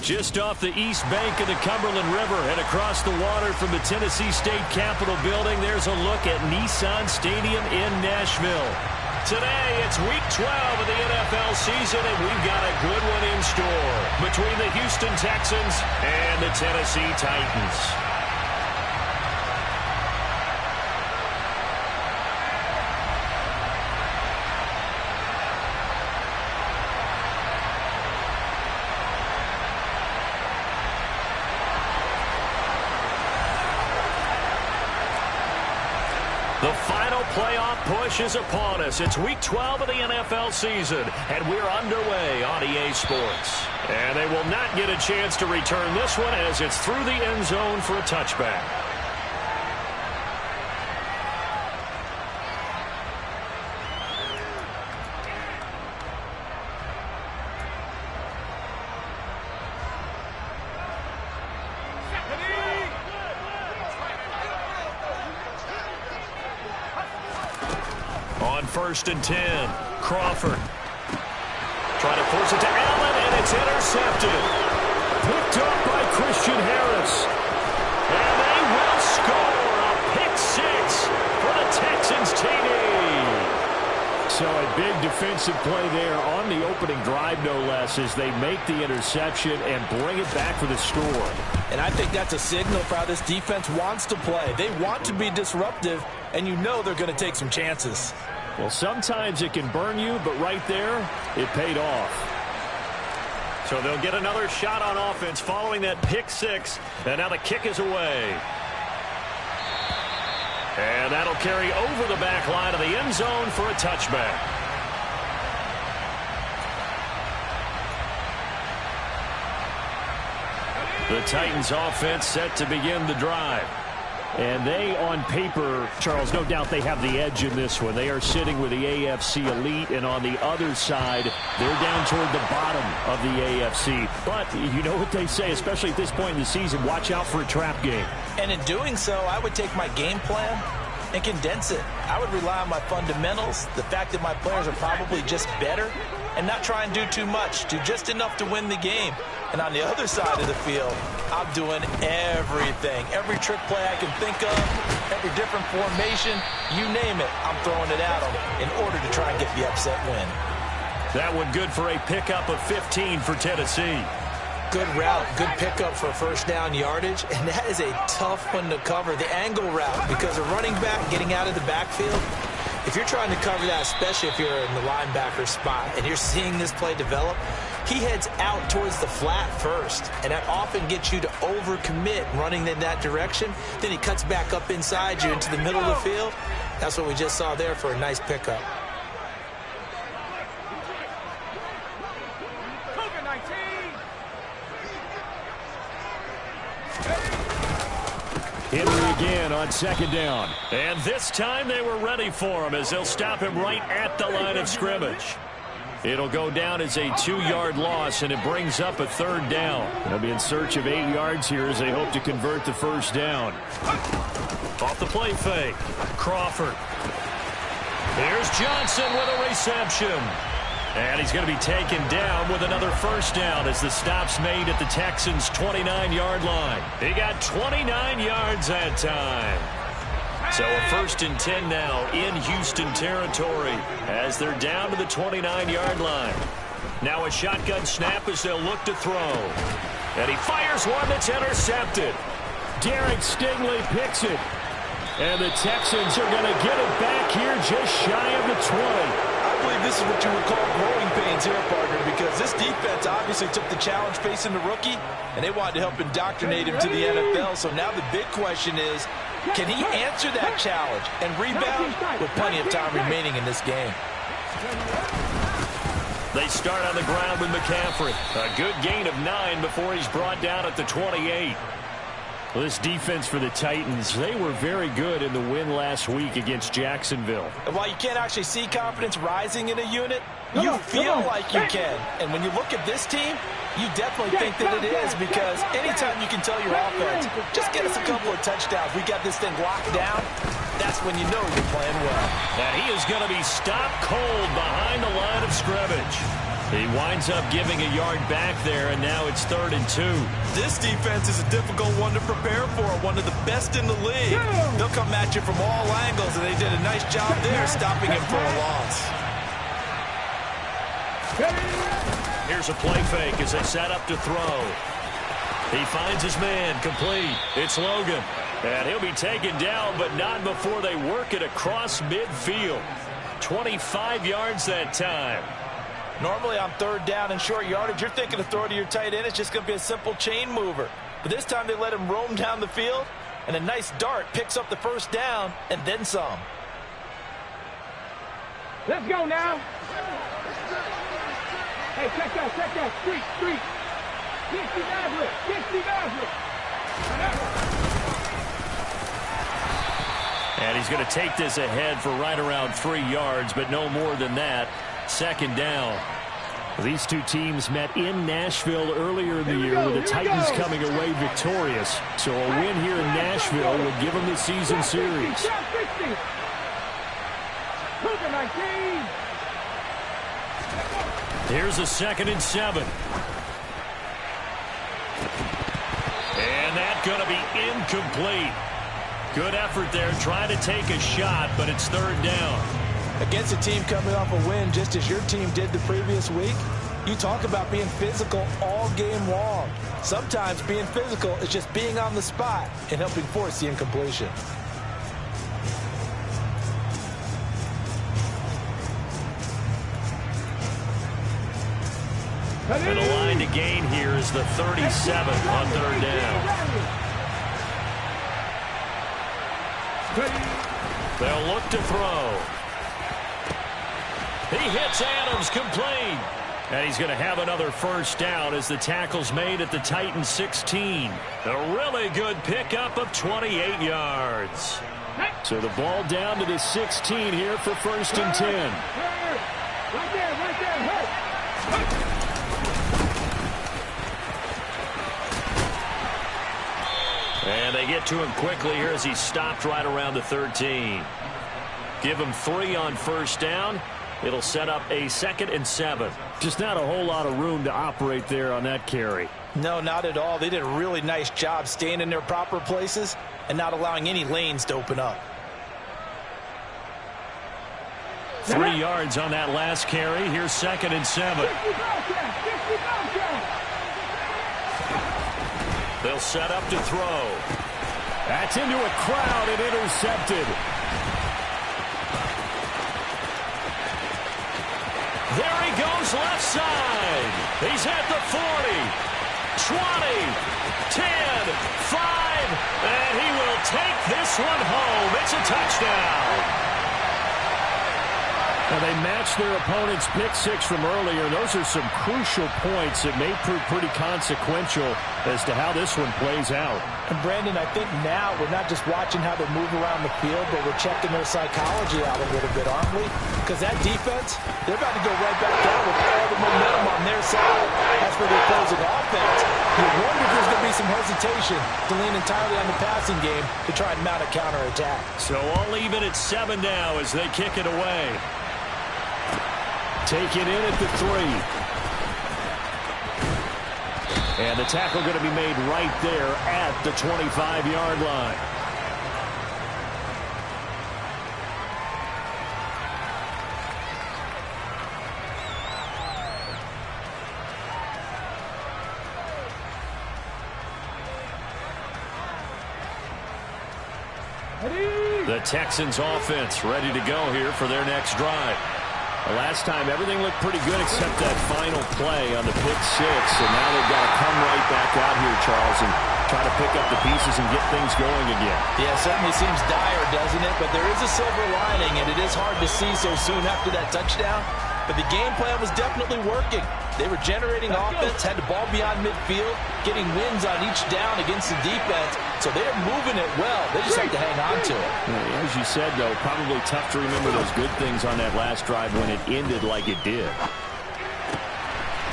Just off the east bank of the Cumberland River and across the water from the Tennessee State Capitol building, there's a look at Nissan Stadium in Nashville. Today, it's Week 12 of the NFL season, and we've got a good one in store between the Houston Texans and the Tennessee Titans. The final playoff push is upon us. It's Week 12 of the NFL season, and we're underway on EA Sports. And they will not get a chance to return this one as it's through the end zone for a touchback. On 1st and 10, Crawford trying to force it to Allen, and it's intercepted. Picked up by Christian Harris. And they will score a pick six for the Texans TD. So a big defensive play there on the opening drive, no less, as they make the interception and bring it back for the score. And I think that's a signal for how this defense wants to play. They want to be disruptive, and you know they're going to take some chances. Well, sometimes it can burn you, but right there, it paid off. So they'll get another shot on offense following that pick six, and now the kick is away. And that'll carry over the back line of the end zone for a touchback. The Titans offense set to begin the drive. And they, on paper, Charles, no doubt they have the edge in this one. They are sitting with the AFC elite, and on the other side, they're down toward the bottom of the AFC. But you know what they say, especially at this point in the season, watch out for a trap game. And in doing so, I would take my game plan and condense it. I would rely on my fundamentals, the fact that my players are probably just better, and not try and do too much, do just enough to win the game. And on the other side of the field, I'm doing everything. Every trick play I can think of, every different formation, you name it, I'm throwing it at them in order to try and get the upset win. That one good for a pickup of 15 for Tennessee. Good route, good pickup for first down yardage, and that is a tough one to cover, the angle route, because a running back getting out of the backfield, if you're trying to cover that, especially if you're in the linebacker spot and you're seeing this play develop, he heads out towards the flat first, and that often gets you to overcommit running in that direction. Then he cuts back up inside you into the middle of the field. That's what we just saw there for a nice pickup. Henry again on 2nd down. And this time they were ready for him as they'll stop him right at the line of scrimmage. It'll go down as a 2-yard loss, and it brings up a 3rd down. They'll be in search of 8 yards here as they hope to convert the first down. Off the play fake. Crawford. Here's Johnson with a reception. And he's going to be taken down with another first down as the stop's made at the Texans' 29-yard line. He got 29 yards that time. So a 1st and 10 now in Houston territory as they're down to the 29-yard line. Now a shotgun snap as they'll look to throw. And he fires one that's intercepted. Derek Stingley picks it. And the Texans are going to get it back here just shy of the 20. I believe this is what you would call growing pains here, partner, because this defense obviously took the challenge facing the rookie, and they wanted to help indoctrinate him to the NFL. So now the big question is, can he answer that challenge and rebound with plenty of time remaining in this game? They start on the ground with McCaffrey. A good gain of 9 before he's brought down at the 28. Well, this defense for the Titans, they were very good in the win last week against Jacksonville. And while you can't actually see confidence rising in a unit, you feel like you can. And when you look at this team, you definitely think that it is, because anytime you can tell your offense, just get us a couple of touchdowns, we got this thing locked down, that's when you know you're playing well. And he is going to be stopped cold behind the line of scrimmage. He winds up giving a yard back there, and now it's 3rd and 2. This defense is a difficult one to prepare for, one of the best in the league. They'll come at you from all angles, and they did a nice job there stopping him for a loss. Here's a play fake as they set up to throw. He finds his man, complete. It's Logan. And he'll be taken down, but not before they work it across midfield. 25 yards that time. Normally on 3rd down and short yardage, you're thinking to throw to your tight end. It's just going to be a simple chain mover. But this time they let him roam down the field, and a nice dart picks up the 1st down and then some. Let's go now. Hey, check that. Street. Get Steve Everett. And he's going to take this ahead for right around 3 yards, but no more than that. 2nd down. These two teams met in Nashville earlier in the year, with the Titans coming away victorious. So a win here in Nashville would give them the season series. Here's a 2nd and 7. And that's going to be incomplete. Good effort there, trying to take a shot, but it's 3rd down. Against a team coming off a win just as your team did the previous week, you talk about being physical all game long. Sometimes being physical is just being on the spot and helping force the incompletion. And the line to gain here is the 37 on 3rd down. They'll look to throw. He hits Adams, complete. And he's going to have another 1st down as the tackle's made at the Titans 16. A really good pickup of 28 yards. So the ball down to the 16 here for 1st and 10. Right there. And they get to him quickly here as he's stopped right around the 13. Give him 3 on 1st down. It'll set up a 2nd and 7. Just not a whole lot of room to operate there on that carry. No, not at all. They did a really nice job staying in their proper places and not allowing any lanes to open up. 3 yards on that last carry. Here's 2nd and 7. They'll set up to throw. That's into a crowd and intercepted. There he goes left side. He's at the 40, 20, 10, 5, and he will take this one home. It's a touchdown. And they matched their opponent's pick 6 from earlier. Those are some crucial points that may prove pretty consequential as to how this one plays out. And Brandon, I think now we're not just watching how they move around the field, but we're checking their psychology out a little bit, aren't we? Because that defense, they're about to go right back down with all the momentum on their side. As for the opposing offense, you wonder if there's going to be some hesitation to lean entirely on the passing game to try and mount a counterattack. So all even at 7 now as they kick it away. Take it in at the 3. And the tackle going to be made right there at the 25-yard line. The Texans offense ready to go here for their next drive. Last time, everything looked pretty good except that final play on the pick 6. And now they've got to come right back out here, Charles, and try to pick up the pieces and get things going again. Yeah, it certainly seems dire, doesn't it? But there is a silver lining, and it is hard to see so soon after that touchdown. But the game plan was definitely working. They were generating offense, had the ball beyond midfield, getting wins on each down against the defense. So they're moving it well. They just have to hang on to it. Yeah, as you said, though, probably tough to remember those good things on that last drive when it ended like it did.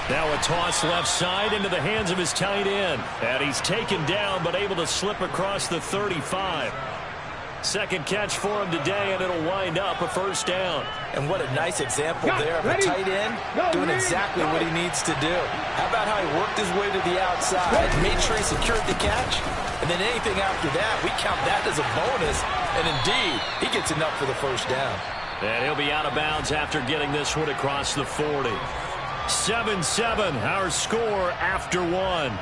Now a toss left side into the hands of his tight end. And he's taken down but able to slip across the 35. Second catch for him today, and it'll wind up a first down. And what a nice example there of a tight end doing exactly what he needs to do. How about how he worked his way to the outside, made sure he secured the catch, and then anything after that, we count that as a bonus. And indeed, he gets enough for the first down. And he'll be out of bounds after getting this one across the 40. 7-7, our score after one.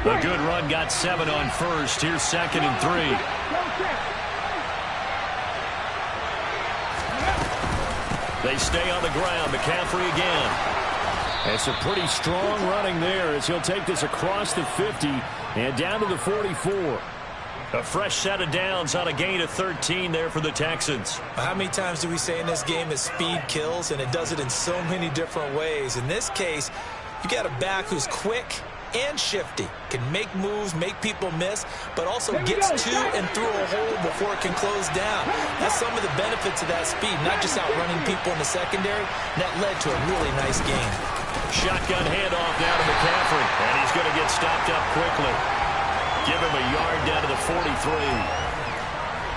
A good run got 7 on first. Here's 2nd and 3. They stay on the ground. McCaffrey again. It's a pretty strong running there as he'll take this across the 50 and down to the 44. A fresh set of downs on a gain of 13 there for the Texans. How many times do we say in this game that speed kills, and it does it in so many different ways? In this case, you got a back who's quick and shifty, can make moves, make people miss, but also gets to and through a hole before it can close down. That's some of the benefits of that speed, not just outrunning people in the secondary. And that led to a really nice game. Shotgun handoff now to McCaffrey, and he's going to get stopped up quickly. Give him a yard down to the 43.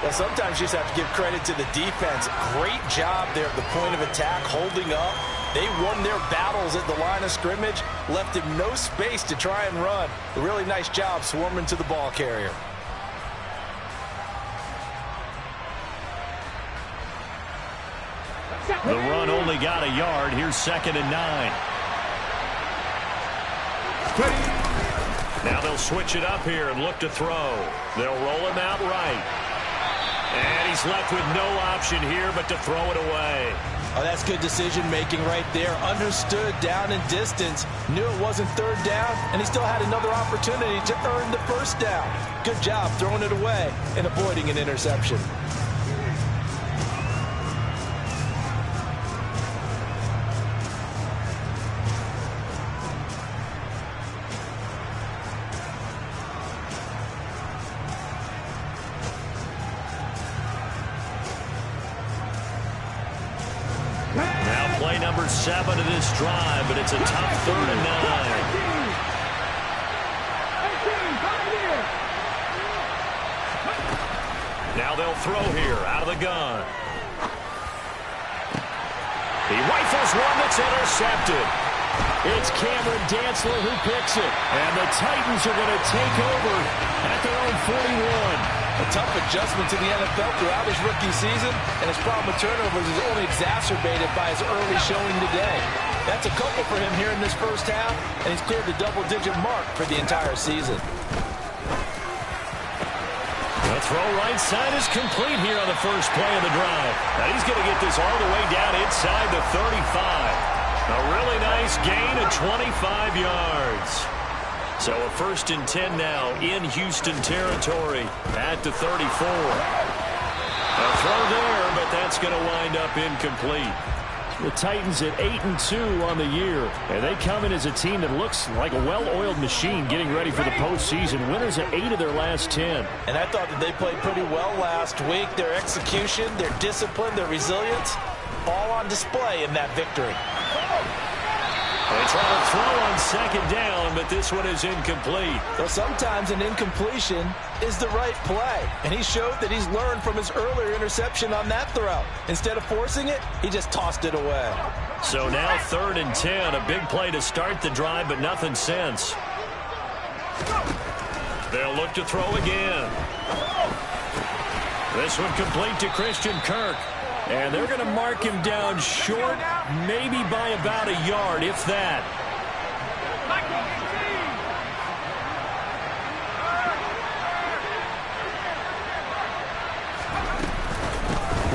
Well, sometimes you just have to give credit to the defense. Great job there at the point of attack, holding up. They won their battles at the line of scrimmage, left him no space to try and run. A really nice job swarming to the ball carrier. The run only got a yard. Here's 2nd and 9. Now they'll switch it up here and look to throw. They'll roll him out right. And he's left with no option here but to throw it away. Oh, that's good decision-making right there. Understood down and distance. Knew it wasn't 3rd down, and he still had another opportunity to earn the 1st down. Good job throwing it away and avoiding an interception. Play number 7 of this drive, but it's a tough 3rd and 9. Now they'll throw here out of the gun. He rifles one that's intercepted. It's Cameron Dantzler who picks it. And the Titans are going to take over at their own 41. A tough adjustment to the NFL throughout his rookie season, and his problem with turnovers is only exacerbated by his early showing today. That's a couple for him here in this first half, and he's cleared the double-digit mark for the entire season. The throw right side is complete here on the first play of the drive. Now he's going to get this all the way down inside the 35. A really nice gain of 25 yards. So a 1st and 10 now in Houston territory at the 34. A throw there, but that's going to wind up incomplete. The Titans at 8-2 on the year, and they come in as a team that looks like a well-oiled machine getting ready for the postseason. Winners at 8 of their last 10. And I thought that they played pretty well last week. Their execution, their discipline, their resilience, all on display in that victory. They try to throw on 2nd down, but this one is incomplete. Well, sometimes an incompletion is the right play, and he showed that he's learned from his earlier interception on that throw. Instead of forcing it, he just tossed it away. So now 3rd and 10, a big play to start the drive, but nothing since. They'll look to throw again. This one complete to Christian Kirk. And they're going to mark him down short, maybe by about a yard, if that.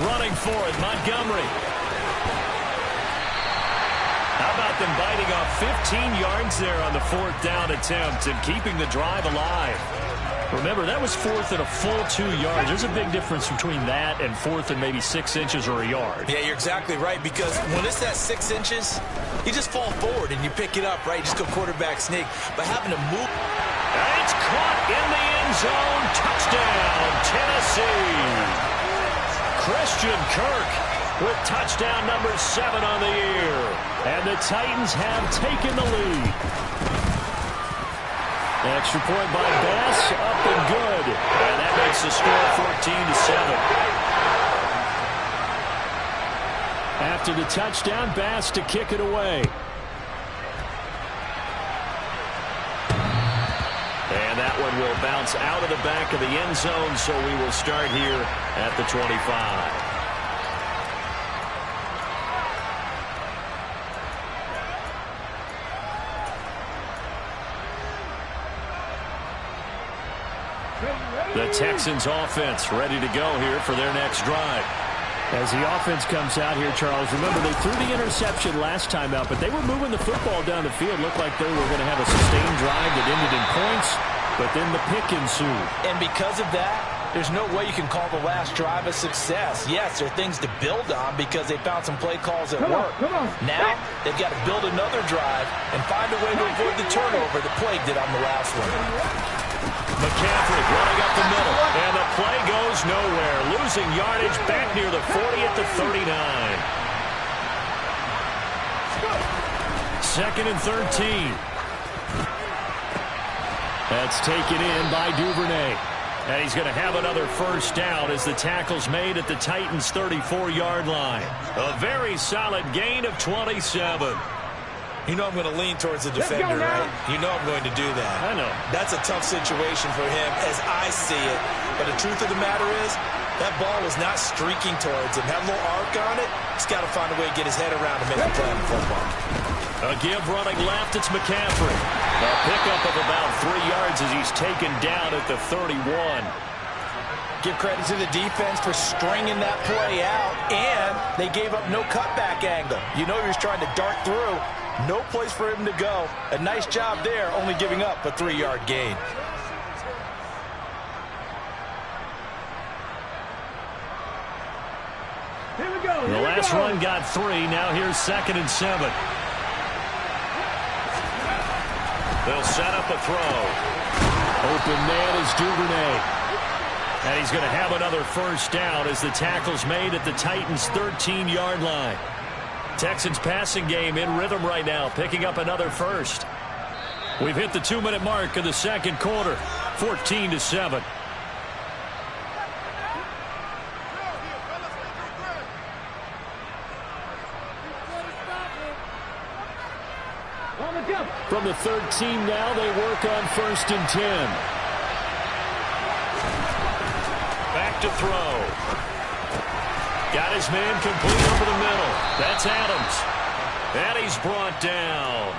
Running for it, Montgomery. How about them biting off 15 yards there on the 4th down attempt and keeping the drive alive? Remember, that was 4th and a full 2 yards. There's a big difference between that and 4th and maybe 6 inches or a yard. Yeah, you're exactly right, because when it's that 6 inches, you just fall forward and you pick it up, right? You just go quarterback sneak. But having to move. And it's caught in the end zone. Touchdown, Tennessee. Christian Kirk with touchdown number 7 on the year. And the Titans have taken the lead. Extra point by Bass, up and good. And that makes the score 14-7. After the touchdown, Bass to kick it away. And that one will bounce out of the back of the end zone, so we will start here at the 25. The Texans offense ready to go here for their next drive. As the offense comes out here, Charles, remember they threw the interception last time out, but they were moving the football down the field. Looked like they were going to have a sustained drive that ended in points, but then the pick ensued. And because of that, there's no way you can call the last drive a success. Yes, there are things to build on because they found some play calls that work. Now, they've got to build another drive and find a way to avoid the turnover that plagued it on the last one. McCaffrey running up the middle, and the play goes nowhere. Losing yardage back near the 40 at the 39. 2nd and 13. That's taken in by Duvernay. And he's going to have another first down as the tackle's made at the Titans' 34-yard line. A very solid gain of 27. You know I'm going to lean towards the defender, right? You know I'm going to do that. I know. That's a tough situation for him as I see it. But the truth of the matter is, that ball was not streaking towards him. Had a little arc on it. He's got to find a way to get his head around to make a play on the football. A give running left, it's McCaffrey. A pickup of about 3 yards as he's taken down at the 31. Give credit to the defense for stringing that play out, and they gave up no cutback angle. You know he was trying to dart through. No place for him to go. A nice job there, only giving up a 3-yard gain. Here we go. The last run got 3. Now here's 2nd and 7. They'll set up a throw. Open man is Duvernay. And he's going to have another first down as the tackle's made at the Titans' 13-yard line. Texans passing game in rhythm right now, picking up another first. We've hit the 2-minute mark of the second quarter, 14-7. From the 13 now, they work on 1st and 10. Back to throw. Got his man complete over the middle. That's Adams. And he's brought down.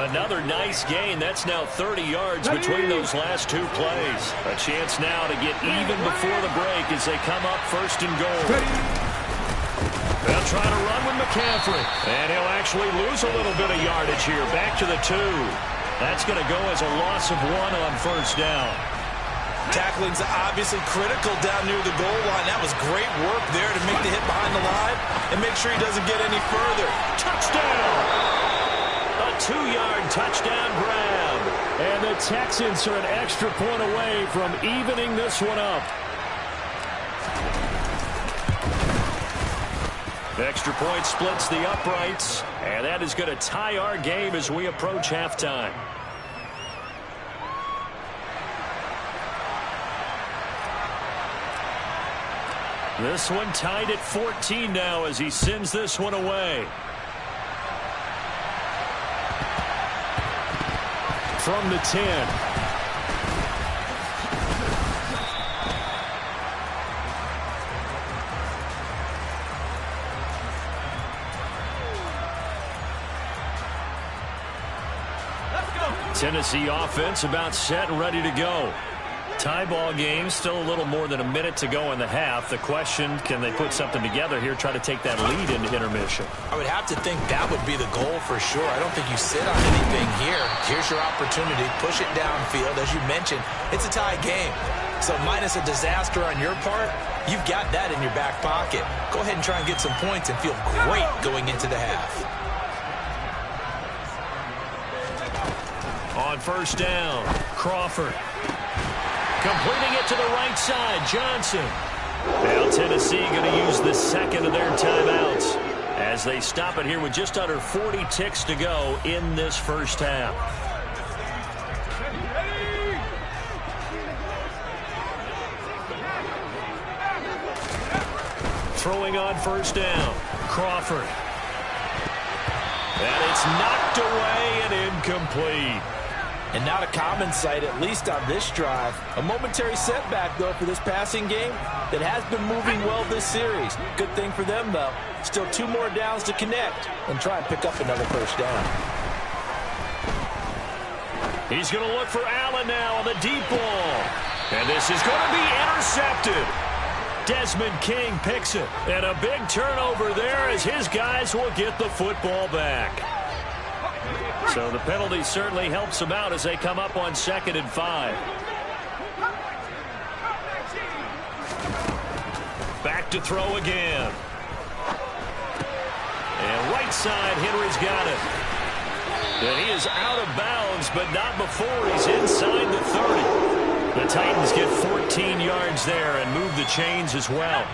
Another nice gain. That's now 30 yards between those last 2 plays. A chance now to get even before the break as they come up 1st and goal. They'll try to run with McCaffrey. And he'll actually lose a little bit of yardage here. Back to the 2. That's going to go as a loss of 1 on 1st down. Tackling's obviously critical down near the goal line. That was great work there to make the hit behind the line and make sure he doesn't get any further. Touchdown! A 2-yard touchdown grab. And the Texans are an extra point away from evening this one up. Extra point splits the uprights, and that is going to tie our game as we approach halftime. This one tied at 14 now as he sends this one away. From the 10. Tennessee offense about set and ready to go. Tie ball game, still a little more than a minute to go in the half. The question, can they put something together here, try to take that lead into intermission? I would have to think that would be the goal for sure. I don't think you sit on anything here. Here's your opportunity. Push it downfield. As you mentioned, it's a tie game. So minus a disaster on your part, you've got that in your back pocket. Go ahead and try and get some points and feel great going into the half. On 1st down, Crawford. Completing it to the right side, Johnson. Now Tennessee going to use the second of their timeouts as they stop it here with just under 40 ticks to go in this first half. Throwing on first down, Crawford. And it's knocked away and incomplete. And not a common sight, at least on this drive. A momentary setback, though, for this passing game that has been moving well this series. Good thing for them, though. Still 2 more downs to connect and try and pick up another first down. He's going to look for Allen now on the deep ball. And this is going to be intercepted. Desmond King picks it. And a big turnover there as his guys will get the football back. So the penalty certainly helps them out as they come up on 2nd and 5. Back to throw again. And right side, Henry's got it. And he is out of bounds, but not before he's inside the 30. The Titans get 14 yards there and move the chains as well.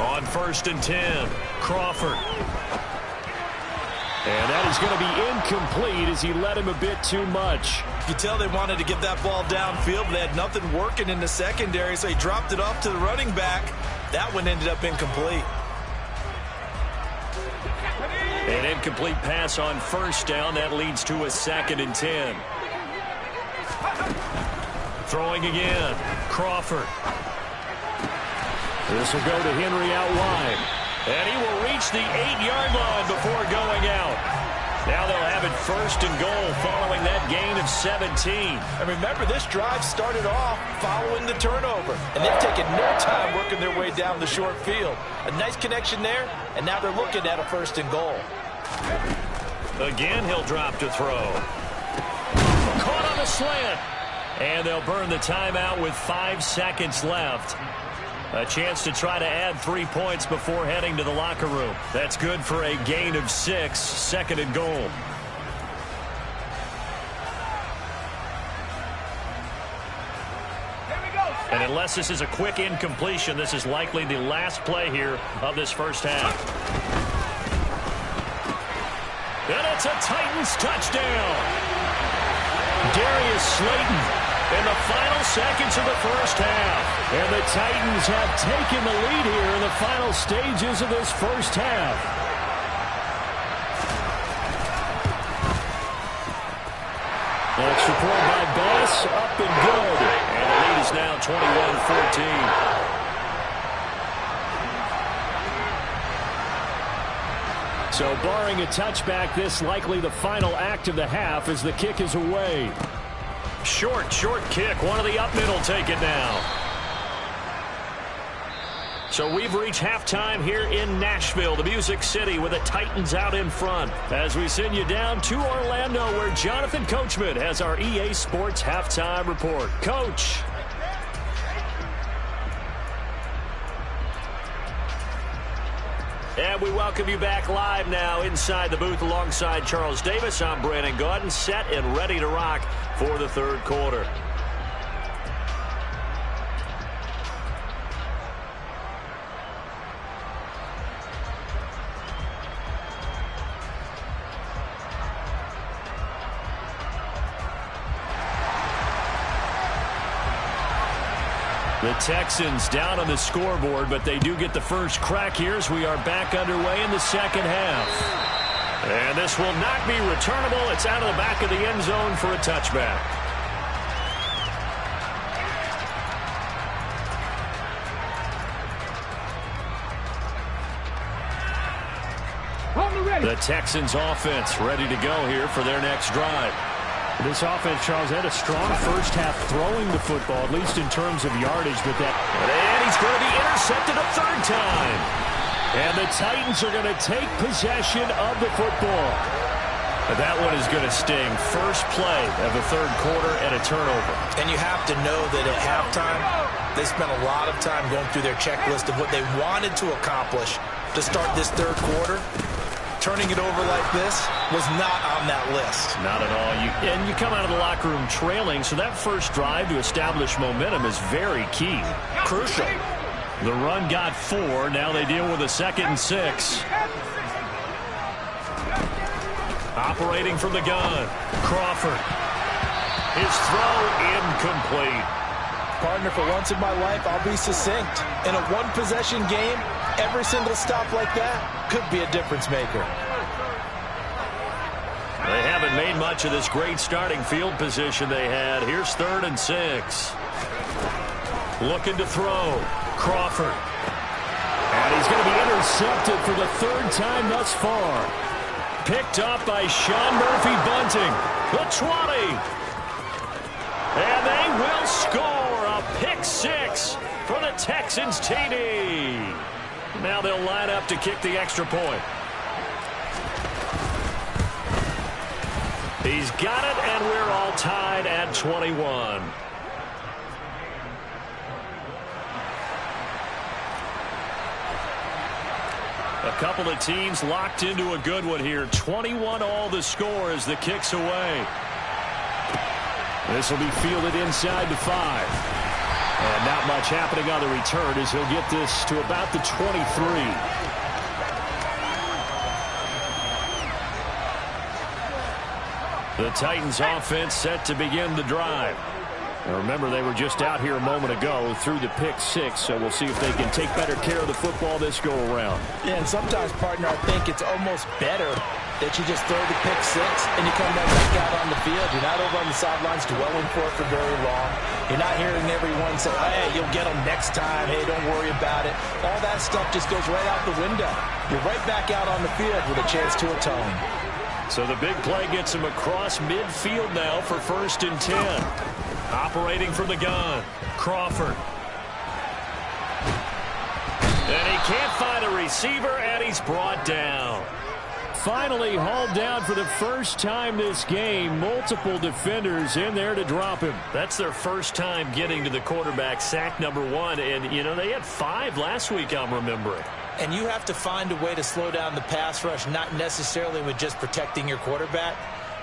On 1st and 10, Crawford. And that is going to be incomplete as he led him a bit too much. You tell they wanted to get that ball downfield, but they had nothing working in the secondary, so he dropped it off to the running back. That one ended up incomplete. An incomplete pass on first down. That leads to a 2nd and 10. Throwing again, Crawford. This will go to Henry out wide. And he will reach the 8-yard line before going out. Now they'll have it 1st and goal following that gain of 17. And remember, this drive started off following the turnover. And they've taken no time working their way down the short field. A nice connection there, and now they're looking at a 1st and goal. Again, he'll drop to throw. Caught on the slant. And they'll burn the timeout with 5 seconds left. A chance to try to add 3 points before heading to the locker room. That's good for a gain of 6, 2nd and goal. And unless this is a quick incompletion, this is likely the last play here of this first half. And it's a Titans touchdown. Darius Slayton in the final seconds of the first half. And the Titans have taken the lead here in the final stages of this first half. Extra point by Bass, up and good. And the lead is now 21-14. So barring a touchback, this likely the final act of the half as the kick is away. Short kick. One of the up middle take it now. So we've reached halftime here in Nashville, the Music City, with the Titans out in front. As we send you down to Orlando, where Jonathan Coachman has our EA Sports halftime report. Coach. And we welcome you back live now inside the booth alongside Charles Davis. I'm Brandon Gaudin, set and ready to rock for the 3rd quarter. The Texans down on the scoreboard, but they do get the first crack here as we are back underway in the second half. And this will not be returnable. It's out of the back of the end zone for a touchback. The Texans offense ready to go here for their next drive. This offense, Charles, had a strong first half throwing the football, at least in terms of yardage. But and he's going to be intercepted a 3rd time. And the Titans are going to take possession of the football. That one is going to sting. First play of the 3rd quarter and a turnover. And you have to know that at halftime, they spent a lot of time going through their checklist of what they wanted to accomplish to start this 3rd quarter. turning it over like this was not on that list. Not at all. And you come out of the locker room trailing, so that first drive to establish momentum is very key. Crucial. The run got 4. Now they deal with a 2nd and 6. Operating from the gun. Crawford. His throw incomplete. Partner, for once in my life, I'll be succinct. In a one-possession game, every single stop like that could be a difference maker. They haven't made much of this great starting field position they had. Here's 3rd and 6. Looking to throw. Crawford. And he's going to be intercepted for the 3rd time thus far. Picked up by Sean Murphy-Bunting. The 20. And they will score a pick 6 for the Texans TD. Now they'll line up to kick the extra point. He's got it, and we're all tied at 21. A couple of teams locked into a good one here. 21 all the score as the kick's away. This will be fielded inside the 5. And not much happening on the return as he'll get this to about the 23. The Titans offense set to begin the drive. Now remember, they were just out here a moment ago through the pick 6, so we'll see if they can take better care of the football this go around. Yeah, and sometimes, partner, I think it's almost better that you just throw the pick 6 and you come right back out on the field. You're not over on the sidelines dwelling for it for very long. You're not hearing everyone say, hey, you'll get them next time. Hey, don't worry about it. All that stuff just goes right out the window. You're right back out on the field with a chance to atone. So the big play gets him across midfield now for 1st and 10. Operating from the gun. Crawford. And he can't find a receiver, and he's brought down. Finally hauled down for the first time this game. Multiple defenders in there to drop him. That's their first time getting to the quarterback, sack number 1. And, you know, they had 5 last week, I'm remembering. And you have to find a way to slow down the pass rush, not necessarily with just protecting your quarterback,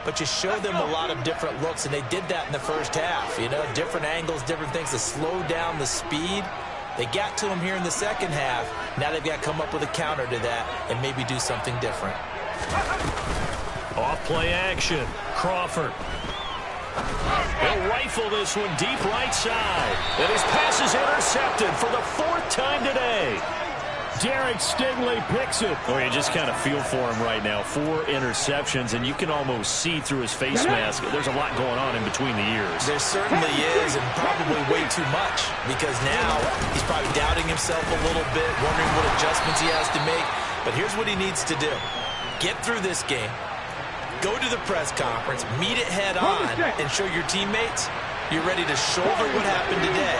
but you show them a lot of different looks, and they did that in the first half. You know, different angles, different things to slow down the speed. They got to him here in the second half. Now they've got to come up with a counter to that and maybe do something different. Off play action. Crawford. He'll rifle this one deep right side. And his pass is intercepted for the 4th time today. Derek Stingley picks it. Oh, you just kind of feel for him right now. 4 interceptions, and you can almost see through his face mask. There's a lot going on in between the ears. There certainly is, and probably way too much, because now he's probably doubting himself a little bit, wondering what adjustments he has to make. But here's what he needs to do. Get through this game, go to the press conference, meet it head on, and show your teammates you're ready to shoulder what happened today,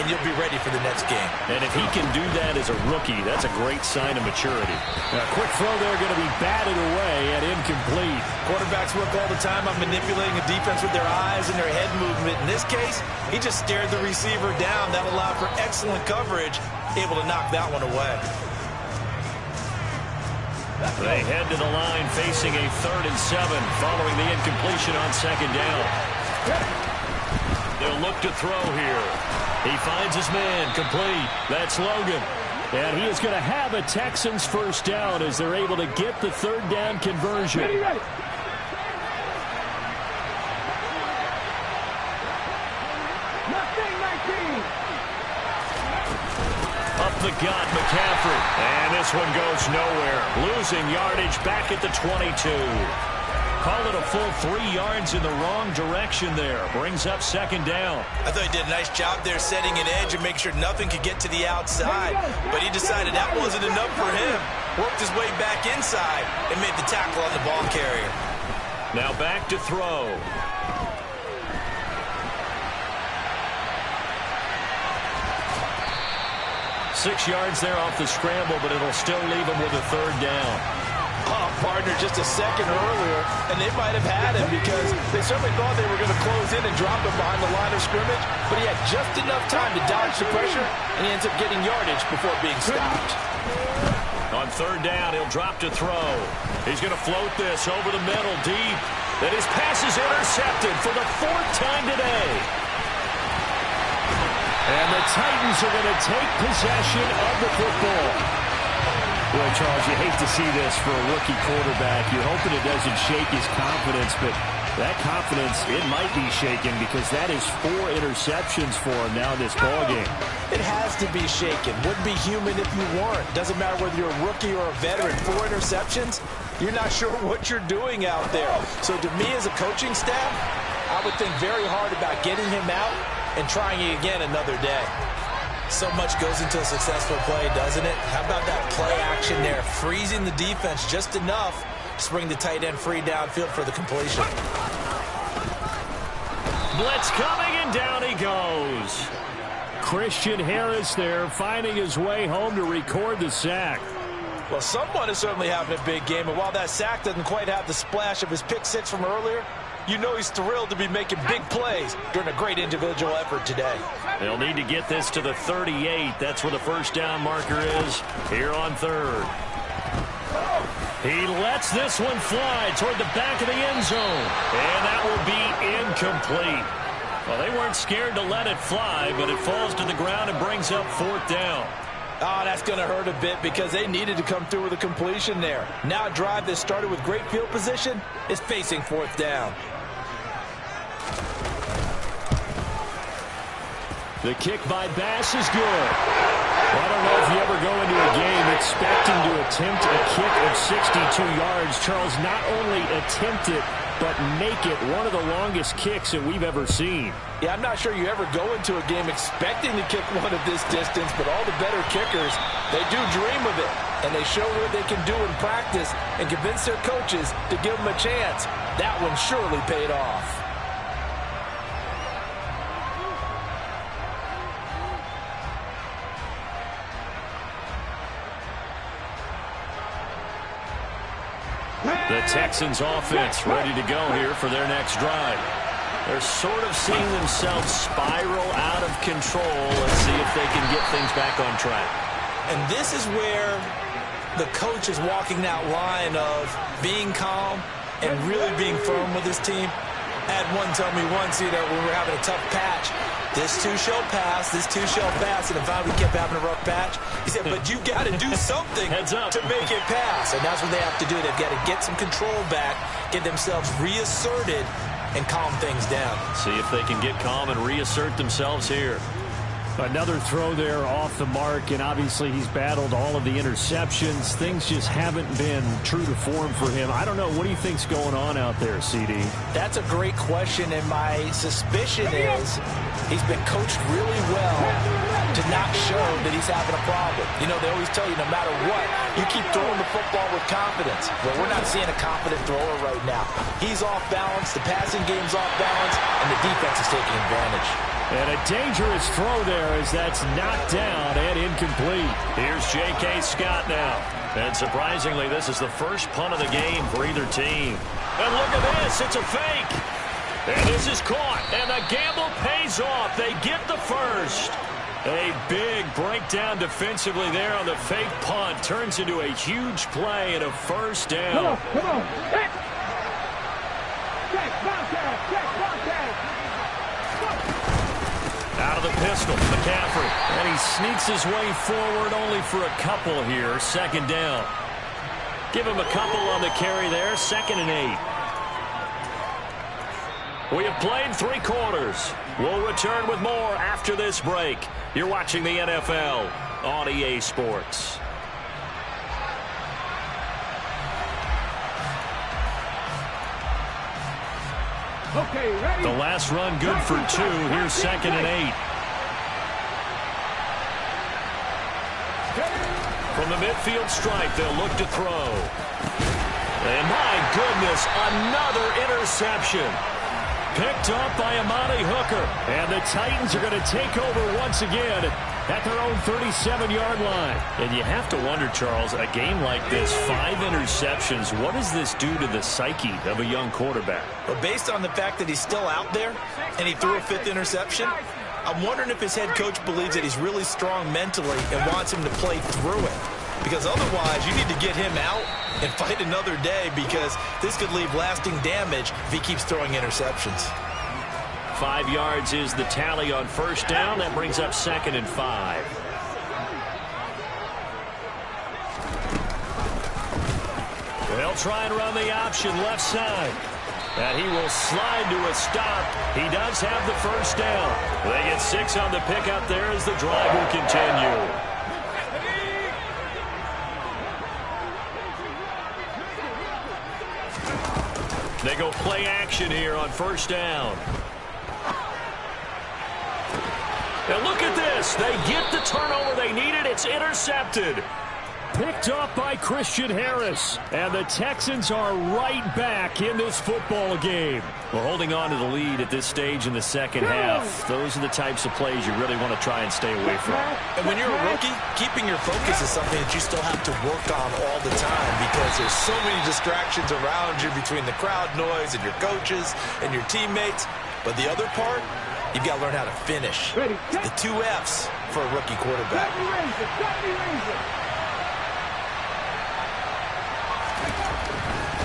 and you'll be ready for the next game. And if he can do that as a rookie, that's a great sign of maturity. A quick throw there going to be batted away and incomplete. Quarterbacks work all the time on manipulating a defense with their eyes and their head movement. In this case, he just stared the receiver down. That allowed for excellent coverage, able to knock that one away. They head to the line facing a 3rd and 7 following the incompletion on 2nd down. They'll look to throw here. He finds his man, complete. That's Logan. And he is going to have a Texans first down as they're able to get the 3rd down conversion. Ready. Up the gut, McCaffrey. And this one goes nowhere. Losing yardage back at the 22. Call it a full 3 yards in the wrong direction there. Brings up 2nd down. I thought he did a nice job there setting an edge and make sure nothing could get to the outside. But he decided that wasn't enough for him. Worked his way back inside and made the tackle on the ball carrier. Now back to throw. Six yards there off the scramble, but it'll still leave him with a 3rd down. Oh, partner, just a second earlier, and they might have had him because they certainly thought they were going to close in and drop him behind the line of scrimmage, but he had just enough time to dodge the pressure, and he ends up getting yardage before being stopped. On On third down, he'll drop to throw. He's going to float this over the middle deep. And his pass is intercepted for the 4th time today. And the Titans are going to take possession of the football. Boy, Charles, you hate to see this for a rookie quarterback. You're hoping it doesn't shake his confidence, but that confidence, it might be shaken because that is 4 interceptions for him now in this ballgame. It has to be shaken. Wouldn't be human if you weren't. Doesn't matter whether you're a rookie or a veteran. 4 interceptions, you're not sure what you're doing out there. So to me as a coaching staff, I would think very hard about getting him out and trying it again another day. So much goes into a successful play, doesn't it? How about that play action there? Freezing the defense just enough to bring the tight end free downfield for the completion. Blitz coming, and down he goes. Christian Harris there finding his way home to record the sack. Well, someone is certainly having a big game, and while that sack doesn't quite have the splash of his pick six from earlier, you know he's thrilled to be making big plays during a great individual effort today. They'll need to get this to the 38. That's where the first down marker is here on third. He lets this one fly toward the back of the end zone. And that will be incomplete. Well, they weren't scared to let it fly, but it falls to the ground and brings up 4th down. Oh, that's going to hurt a bit because they needed to come through with a completion there. Now a drive that started with great field position is facing 4th down. The kick by Bass is good. I don't know if you ever go into a game expecting to attempt a kick of 62 yards. Charles, not only attempt it, but make it one of the longest kicks that we've ever seen. Yeah, I'm not sure you ever go into a game expecting to kick one of this distance, but all the better kickers, they do dream of it. And they show what they can do in practice and convince their coaches to give them a chance. That one surely paid off. The Texans offense ready to go here for their next drive. They're sort of seeing themselves spiral out of control. Let's see if they can get things back on track. And this is where the coach is walking that line of being calm and really being firm with his team. I had one tell me once, when we were having a tough patch, this too shall pass, this too shall pass, and finally we kept having a rough patch. He said, but you got to do something to make it pass. And that's what they have to do. They've got to get some control back, get themselves reasserted, and calm things down. See if they can get calm and reassert themselves here. Another throw there off the mark, and obviously he's battled all of the interceptions. Things just haven't been true to form for him. I don't know. What do you think's going on out there, CD? That's a great question, and my suspicion is he's been coached really well to not show that he's having a problem. You know, they always tell you no matter what, you keep throwing the football with confidence. Well, we're not seeing a confident thrower right now. He's off balance, the passing game's off balance, and the defense is taking advantage. And a dangerous throw there as that's knocked down and incomplete. Here's J.K. Scott now. And surprisingly, this is the first punt of the game for either team. And look at this. It's a fake. And this is caught. And the gamble pays off. They get the first. A big breakdown defensively there on the fake punt. Turns into a huge play and a first down. Come on. Check, check, Out of the pistol, McCaffrey. And he sneaks his way forward only for a couple here. 2nd down. Give him a couple on the carry there. 2nd and 8. We have played 3 quarters. We'll return with more after this break. You're watching the NFL on EA Sports. Okay, ready? The last run good for 2. Here's 2nd and 8. From the midfield stripe, they'll look to throw. And my goodness, another interception. Picked up by Amani Hooker. And the Titans are going to take over once again at their own 37-yard line. And you have to wonder, Charles, a game like this, 5 interceptions, what does this do to the psyche of a young quarterback? But based on the fact that he's still out there and he threw a 5th interception, I'm wondering if his head coach believes that he's really strong mentally and wants him to play through it. because otherwise you need to get him out and fight another day, because this could leave lasting damage if he keeps throwing interceptions. 5 yards is the tally on first down. That brings up 2nd and 5. They'll try and run the option left side. And he will slide to a stop. He does have the first down. They get 6 on the pick out there as the drive will continue. They go play action here on first down. And look at this. They get the turnover they needed. It's intercepted. Picked off by Christian Harris. And the Texans are right back in this football game. Well, holding on to the lead at this stage in the second half, those are the types of plays you really want to try and stay away from. And when you're a rookie, keeping your focus is something that you still have to work on all the time, because there's so many distractions around you between the crowd noise and your coaches and your teammates. But the other part, you've got to learn how to finish. The 2 Fs for a rookie quarterback.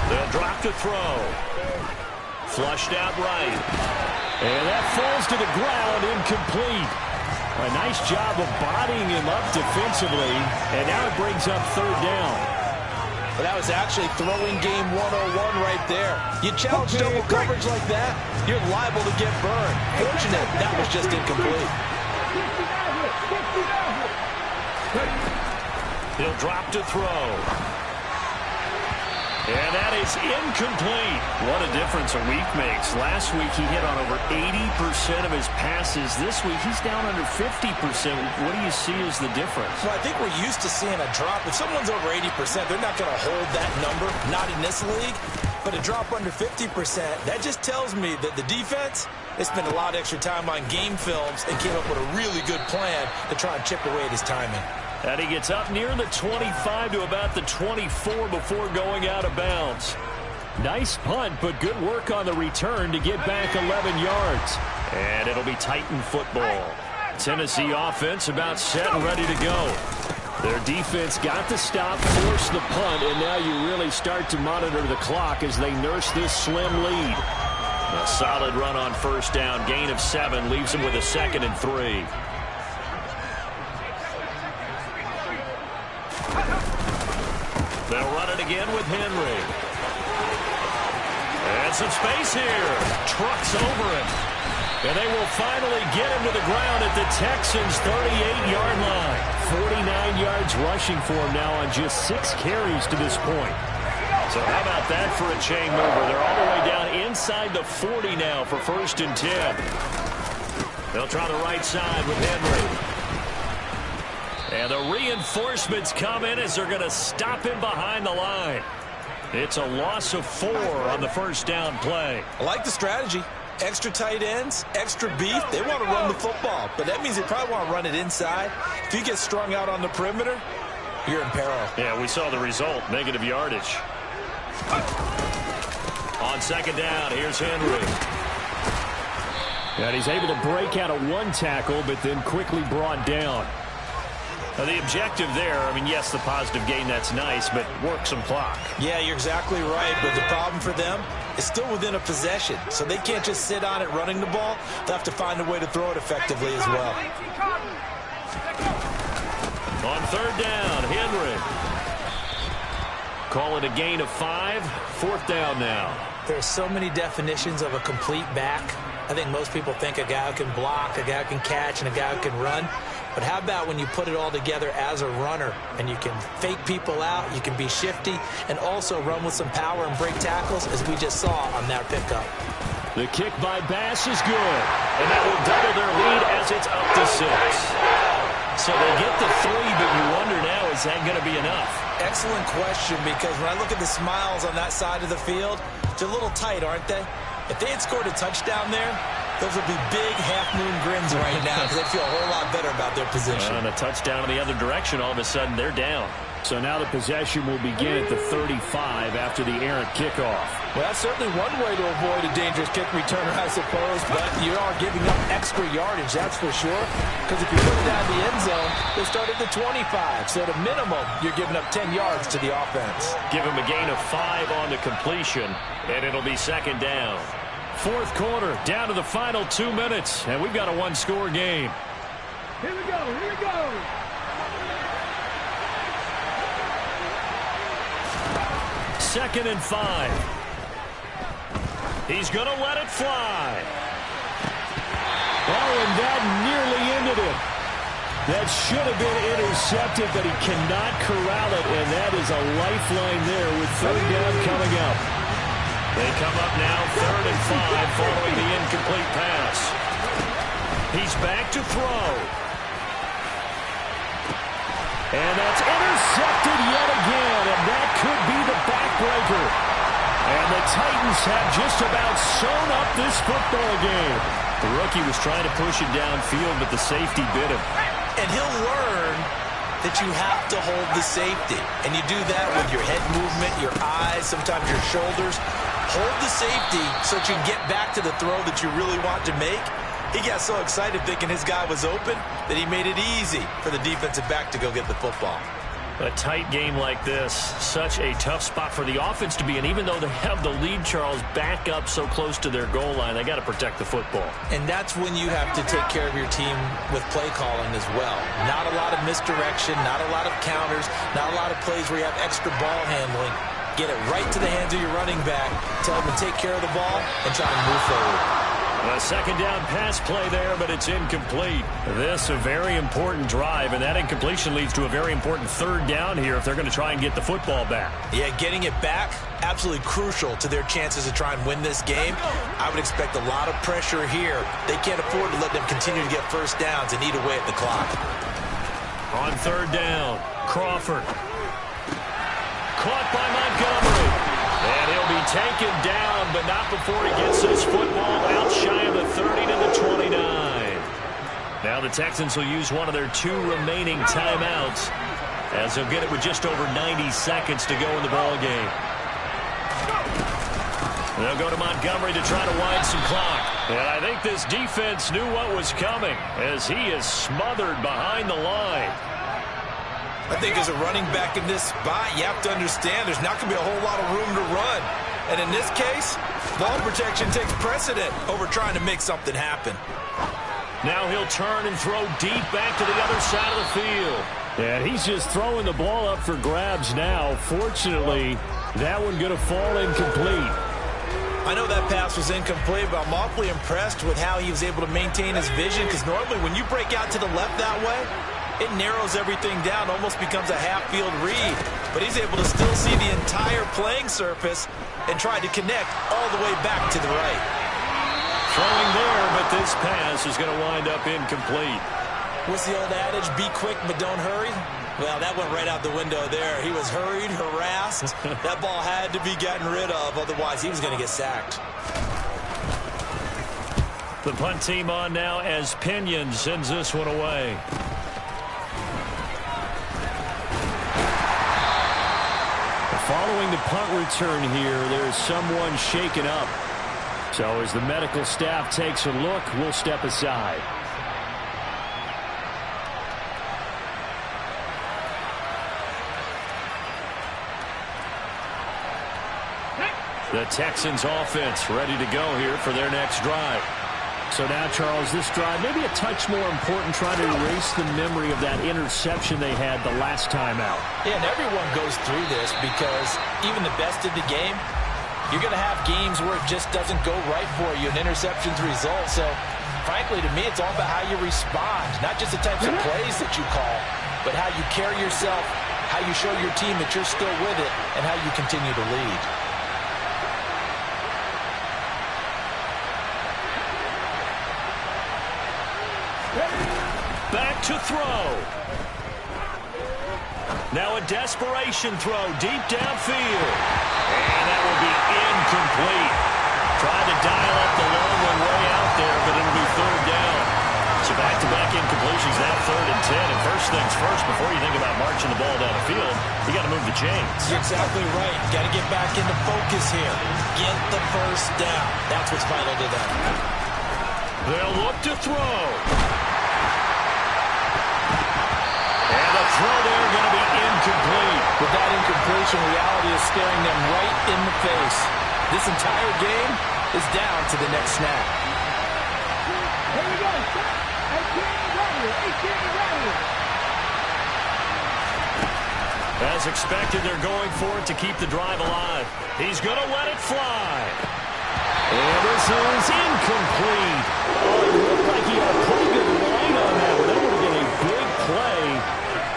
They'll drop to throw. Flushed out right. And that falls to the ground, incomplete. A nice job of bodying him up defensively. And now it brings up 3rd down. But that was actually throwing game 101 right there. You challenge double coverage like that, you're liable to get burned. Fortunate, that was just incomplete. He'll drop to throw. And that is incomplete. What a difference a week makes. Last week he hit on over 80% of his passes. This week he's down under 50%. What do you see as the difference? Well, I think we're used to seeing a drop. If someone's over 80%, they're not going to hold that number, not in this league. But a drop under 50%, that just tells me that the defense, they spent a lot of extra time on game films and came up with a really good plan to try and chip away at his timing. And he gets up near the 25 to about the 24 before going out of bounds. Nice punt, but good work on the return to get back 11 yards. And it'll be Titan football. Tennessee offense about set and ready to go. Their defense got the stop, forced the punt, and now you really start to monitor the clock as they nurse this slim lead. A solid run on first down. Gain of 7 leaves them with a 2nd and 3. They'll run it again with Henry. And some space here. Trucks over him. And they will finally get him to the ground at the Texans' 38-yard line. 49 yards rushing for him now on just 6 carries to this point. So how about that for a chain mover? They're all the way down inside the 40 now for 1st and 10. They'll try the right side with Henry. And the reinforcements come in as they're going to stop him behind the line. It's a loss of 4 on the first down play. I like the strategy. Extra tight ends, extra beef. They want to run the football, but that means they probably want to run it inside. If you get strung out on the perimeter, you're in peril. Yeah, we saw the result, negative yardage. On 2nd down, here's Henry. And he's able to break out of 1 tackle, but then quickly brought down. Now the objective there, I mean, yes, the positive gain, that's nice, but work some clock. Yeah, you're exactly right, but the problem for them is still within a possession, so they can't just sit on it running the ball. They'll have to find a way to throw it effectively as well. On 3rd down, Henry. Call it a gain of 5, 4th down now. There's so many definitions of a complete back. I think most people think a guy who can block, a guy who can catch, and a guy who can run. But how about when you put it all together as a runner and you can fake people out, you can be shifty, and also run with some power and break tackles, as we just saw on that pickup. The kick by Bass is good. And that will double their lead as it's up to 6. So they get the 3, but you wonder now, is that going to be enough? Excellent question, because when I look at the smiles on that side of the field, they're a little tight, aren't they? If they had scored a touchdown there, those would be big half-moon grins right now, because they feel a whole lot better about their position. And a touchdown in the other direction, all of a sudden they're down. So now the possession will begin at the 35 after the errant kickoff. Well, that's certainly one way to avoid a dangerous kick returner, I suppose, but you are giving up extra yardage, that's for sure. Because if you put it down the end zone, they start at the 25. So at a minimum, you're giving up 10 yards to the offense. Give him a gain of 5 on the completion, and it'll be second down. Fourth quarter, down to the final 2 minutes, and we've got a one-score game. Here we go, here we go. Second and 5. He's going to let it fly. Oh, and that nearly ended it. That should have been intercepted, but he cannot corral it, and that is a lifeline there with third down coming up. They come up now, 3rd and 5, following the incomplete pass. He's back to throw. And that's intercepted yet again, and that could be the backbreaker. And the Titans have just about sewn up this football game. The rookie was trying to push it downfield, but the safety bit him. And he'll learn that you have to hold the safety. And you do that with your head movement, your eyes, sometimes your shoulders. Hold the safety so that you can get back to the throw that you really want to make. He got so excited thinking his guy was open that he made it easy for the defensive back to go get the football. A tight game like this, such a tough spot for the offense to be in. Even though they have the lead, Charles, back up so close to their goal line, they got to protect the football. And that's when you have to take care of your team with play calling as well. Not a lot of misdirection, not a lot of counters, not a lot of plays where you have extra ball handling. Get it right to the hands of your running back, tell them to take care of the ball, and try to move forward. A second down pass play there, but it's incomplete. This a very important drive, and that incompletion leads to a very important third down here if they're going to try and get the football back. Yeah, getting it back, absolutely crucial to their chances to try and win this game. I would expect a lot of pressure here. They can't afford to let them continue to get first downs and eat away at the clock. On third down, Crawford. Caught by Montgomery. And he'll be taken down, but not before he gets this football out shy of the 30 to the 29. Now the Texans will use one of their 2 remaining timeouts as they'll get it with just over 90 seconds to go in the ball game. They'll go to Montgomery to try to wind some clock. And I think this defense knew what was coming as he is smothered behind the line. I think as a running back in this spot, you have to understand there's not going to be a whole lot of room to run. And in this case, ball protection takes precedent over trying to make something happen. Now he'll turn and throw deep back to the other side of the field. And he's just throwing the ball up for grabs now. Fortunately, that one going to fall incomplete. I know that pass was incomplete, but I'm awfully impressed with how he was able to maintain his vision, because normally when you break out to the left that way, it narrows everything down, almost becomes a half-field read. But he's able to still see the entire playing surface and try to connect all the way back to the right. Throwing there, but this pass is going to wind up incomplete. What's the old adage? Be quick, but don't hurry. Well, that went right out the window there. He was hurried, harassed. That ball had to be gotten rid of, otherwise he was going to get sacked. The punt team on now as Pinion sends this one away. Following the punt return here, there's someone shaken up. So as the medical staff takes a look, we'll step aside. The Texans offense ready to go here for their next drive. So now, Charles, this drive maybe a touch more important, trying to erase the memory of that interception they had the last time out. Yeah, and everyone goes through this because even the best in the game, you're going to have games where it just doesn't go right for you, and interceptions result. So, frankly, to me, it's all about how you respond, not just the types of plays that you call, but how you carry yourself, how you show your team that you're still with it, and how you continue to lead. Back to throw. Now a desperation throw deep downfield. And that will be incomplete. Tried to dial up the long one way out there, but it'll be third down. So back-to-back incompletions, now 3rd and 10. And first things first, before you think about marching the ball down the field, you got to move the chains. You're exactly right. Got to get back into focus here. Get the first down. That's what's vital to them. They'll look to throw. And the throw there going to be incomplete. With that incompletion, reality is staring them right in the face. This entire game is down to the next snap. Here we go. 18 ready. As expected, they're going for it to keep the drive alive. He's going to let it fly. And this is incomplete. Oh, it looked like he had a pretty good line on that one. That would have been a big play,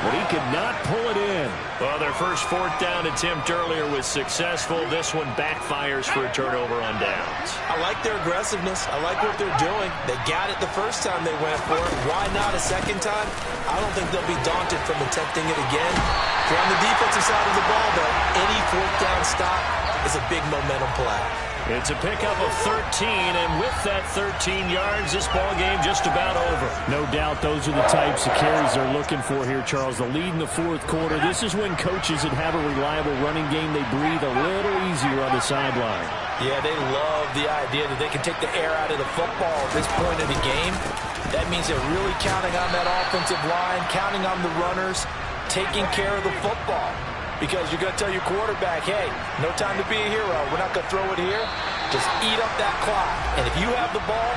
but he could not pull it in. Well, their first fourth down attempt earlier was successful. This one backfires for a turnover on downs. I like their aggressiveness. I like what they're doing. They got it the first time they went for it. Why not a second time? I don't think they'll be daunted from attempting it again. If you're on the defensive side of the ball, though, any fourth down stop is a big momentum play. It's a pickup of 13, and with that 13 yards, this ball game just about over. No doubt those are the types of carries they're looking for here, Charles. The lead in the fourth quarter. This is when coaches that have a reliable running game, they breathe a little easier on the sideline. Yeah, they love the idea that they can take the air out of the football at this point in the game. That means they're really counting on that offensive line, counting on the runners, taking care of the football. Because you're going to tell your quarterback, hey, no time to be a hero. We're not going to throw it here. Just eat up that clock. And if you have the ball,